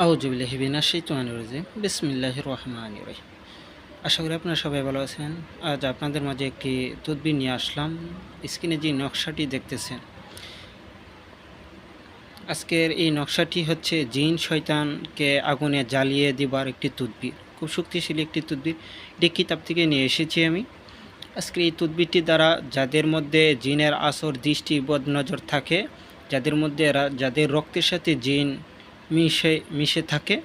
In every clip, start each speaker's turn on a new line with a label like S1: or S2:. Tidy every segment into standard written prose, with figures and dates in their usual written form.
S1: আউযুবিল্লাহি মিনাশ শাইতানির রাজিম বিসমিল্লাহির রহমানির রহিম। আশা করি আপনারা সবাই ভালো আছেন। আজ আপনাদের মাঝে একটি তদবির নিয়ে আসলাম। স্ক্রিনে যে নকশাটি দেখতেছেন, আজকের এই নকশাটি হচ্ছে জিন শয়তানকে আগুনে জ্বালিয়ে দিবার একটি তদবির। খুব শক্তিশালী একটি তদবির। এটি কিতাব থেকে নিয়ে এসেছি আমি। আজকের এই তদবিরটি দ্বারা যাদের মধ্যে জিনের আসর দৃষ্টি বদনজর থাকে, যাদের রক্তের সাথে জিন মিশে থাকে,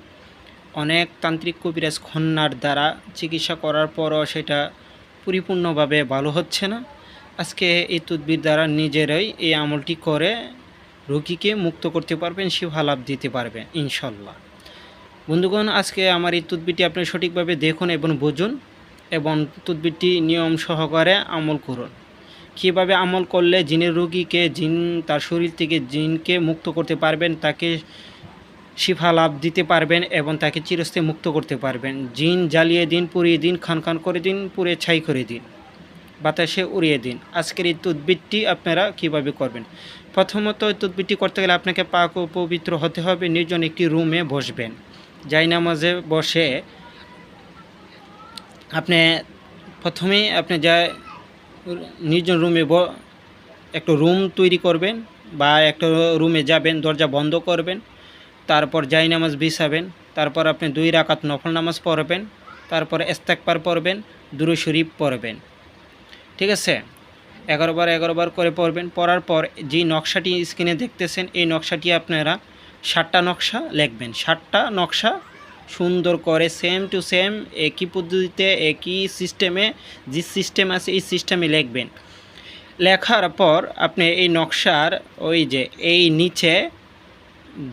S1: অনেক তান্ত্রিক কবিরাজ খন্নার দ্বারা চিকিৎসা করার পরও সেটা পরিপূর্ণভাবে ভালো হচ্ছে না। আজকে এই তদবির দ্বারা নিজেরাই এই আমলটি করে রোগীকে মুক্ত করতে পারবেন, শিফা লাভ দিতে পারবেন ইনশাল্লাহ। বন্ধুগণ, আজকে আমার এই তদবিরটি আপনি সঠিকভাবে দেখুন এবং বুঝুন এবং তদবিরটি নিয়ম সহকারে আমল করুন। কীভাবে আমল করলে জিনের রোগীকে তার শরীর থেকে জিনকে মুক্ত করতে পারবেন, তাকে শিফা লাভ দিতে পারবেন এবং তাকে চিরস্থায়ী মুক্ত করতে পারবেন। জিন জ্বালিয়ে দিন, পুড়িয়ে দিন, খান করে দিন, পুড়ে ছাই করে দিন, বাতাসে উড়িয়ে দিন। আজকের এই তদবিরটি আপনারা কিভাবে করবেন? প্রথমত এই তদবিরটি করতে গেলে আপনাকে পাক ও পবিত্র হতে হবে। নির্জন একটি রুমে বসবেন। জায়নামাজে বসে আপনি প্রথমেই নির্জন রুমে একটা রুম তৈরি করবেন বা একটা রুমে যাবেন, দরজা বন্ধ করবেন, তারপর জায়নামাজ বিছাবেন, তারপর আপনি 2 রাকাত নফল নামাজ পড়বেন, তারপরে ইস্তেগফার পড়বেন, দুরূদ শরীফ পড়বেন। ঠিক আছে? 11 বার করে পড়বেন। পড়ার পর যে নকশাটি স্ক্রিনে দেখতেছেন, এই নকশাটি আপনারা 7টা নকশা লিখবেন। 7টা নকশা সুন্দর করে সেম টু সেম একই পদ্ধতিতে একই সিস্টেমে, যে সিস্টেম আছে এই সিস্টেমে লিখবেন। লেখার পর আপনি এই নকশার এই নিচে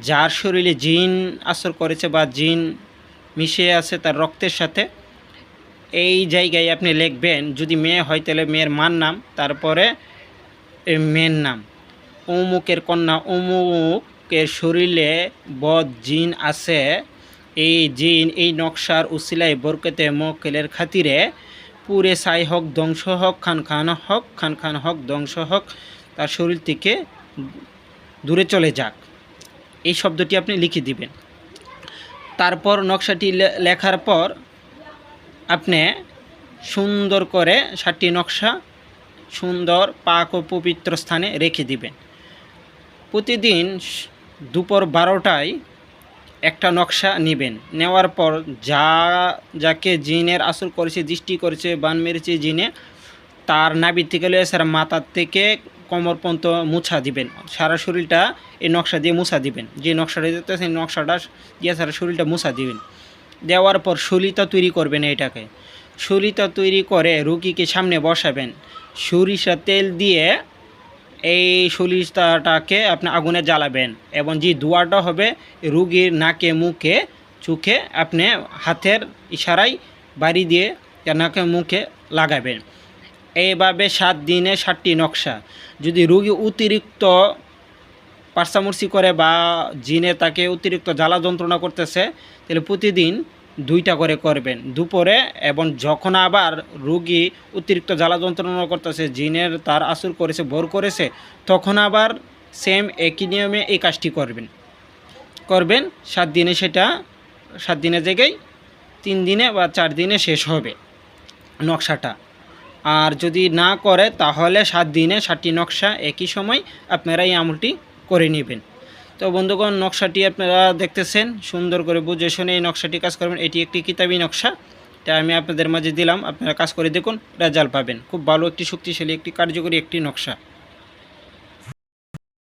S1: যার শরীরে জিন আসর করেছে বা জিন মিশে আছে তার রক্তের সাথে, এই জায়গায় আপনি লিখবেন। যদি মেয়ে হয় তাহলে মেয়ের মার নাম, তারপরে মেয়ের নাম। অমুকের কন্যা অমুকের শরীরে বদ জিন আছে, এই জিন এই নকশার উসিলায় বরকতে মোক্কেলের খাতিরে পুরে ছাই হক, ধ্বংস হক, খান হক, ধ্বংস হক, তার শরীর থেকে দূরে চলে যাক। এই শব্দটি আপনি লিখে দিবেন। তারপর নকশাটি লেখার পর আপনি সুন্দর করে 7টি নকশা সুন্দর পাক ও পবিত্র স্থানে রেখে দিবেন। প্রতিদিন দুপুর 12টায় একটা নকশা নেবেন। নেওয়ার পর যাকে জিনের আসর করেছে, দৃষ্টি করেছে, বান মেরেছে জিনে, তার নাভি থেকে লয়ে সারা মাথার থেকে কোমর পর্যন্ত মুছা দিবেন। সারা শরীরটা এই নকশা দিয়ে মুছা দিবেন। যে নকশাটা দিতে সেই নকশাটা দিয়ে সারা শরীরটা মুছা দিবেন। দেওয়ার পর সলিতা তৈরি করবেন। এইটাকে সলিতা তৈরি করে রুগীকে সামনে বসাবেন। সরিষা তেল দিয়ে এই সলিতাটাকে আপনি আগুনে জ্বালাবেন এবং যে ধোঁয়াটা হবে রুগীর নাকে, মুখে, চোখে আপনি হাতের ইশারায় বাড়ি দিয়ে নাকে মুখে লাগাবেন। এইভাবে 7 দিনে 7টি নকশা। যদি রুগী অতিরিক্ত পার্সামর্সি করে বা জিনে তাকে অতিরিক্ত জ্বালা যন্ত্রণা করতেছে, তাহলে প্রতিদিন 2টা করে করবেন দুপুরে। এবং যখন আবার রুগী অতিরিক্ত জ্বালা যন্ত্রণা করতেছে, জিনের তার আসর করেছে, ভর করেছে, তখন আবার সেম একই নিয়মে এই কাজটি করবেন। 7 দিনে, সেটা 7 দিনের জায়গায় 3 দিনে বা 4 দিনে শেষ হবে নকশাটা। আর যদি না করে তাহলে 7 দিনে 7টি নকশা একই সময় আপনারা এই আমলটি করে নেবেন। তো বন্ধুগণ, নকশাটি আপনারা দেখতেছেন, সুন্দর করে বুঝে শুনে এই নকশাটি কাজ করবেন। এটি একটি কিতাবি নকশা, এটা আমি আপনাদের মাঝে দিলাম। আপনারা কাজ করে দেখুন, রেজাল্ট পাবেন। খুব ভালো একটি শক্তিশালী একটি কার্যকরী একটি নকশা।